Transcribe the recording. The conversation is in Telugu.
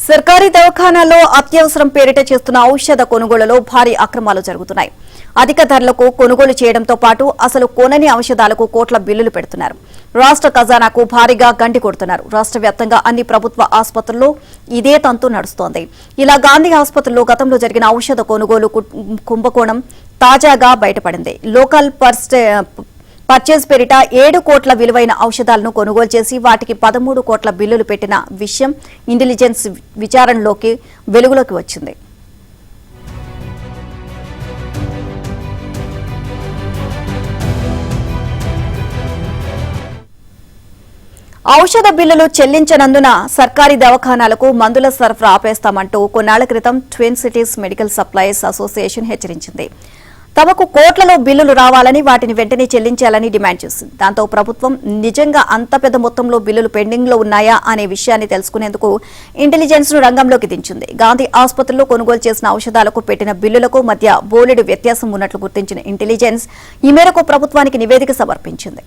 సర్కారీ దవాఖానాల్లో అత్యవసరం పేరిట చేస్తున్న ఔషధ కొనుగోలులో భారీ అక్రమాలు జరుగుతున్నాయి. అధిక ధరలకు కొనుగోలు చేయడంతో పాటు అసలు కొనని ఔషధాలకు కోట్ల బిల్లులు పెడుతున్నారు. రాష్ట్ర ఖజానాకు భారీగా గండి కొడుతున్నారు. రాష్ట్ర వ్యాప్తంగా అన్ని ప్రభుత్వ ఆసుపత్రుల్లో ఇదే తంతు నడుస్తోంది. ఇలా గాంధీ ఆసుపత్రిలో గతంలో జరిగిన ఔషధ కొనుగోలు కుంభకోణం తాజాగా బయటపడింది. లోకల్ పర్చేజ్ పేరిట 7 కోట్ల విలువైన ఔషధాలను కొనుగోలు చేసి వాటికి 13 కోట్ల బిల్లులు పెట్టిన విషయం ఇంటెలిజెన్స్ విచారణలోకి వెలుగులోకి వచ్చింది. ఔషధ బిల్లులు చెల్లించనందున సర్కారీ దవాఖానాలకు మందుల సరఫరా ఆపేస్తామంటూ కొన్నాళ్ల క్రితం twin cities medical supplies association హెచ్చరించింది. తమకు కోట్లలో బిల్లులు రావాలని, వాటిని వెంటనే చెల్లించాలని డిమాండ్ చేసింది. దాంతో ప్రభుత్వం నిజంగా అంత పెద్ద మొత్తంలో బిల్లులు పెండింగ్ లో ఉన్నాయా అనే విషయాన్ని తెలుసుకునేందుకు ఇంటెలిజెన్స్ ను రంగంలోకి దించింది. గాంధీ ఆసుపత్రిలో కొనుగోలు చేసిన ఔషధాలకు పెట్టిన బిల్లులకు మధ్య బోలెడు వ్యత్యాసం ఉన్నట్లు గుర్తించిన ఇంటెలిజెన్స్ ఈ మేరకు ప్రభుత్వానికి నివేదిక సమర్పించింది.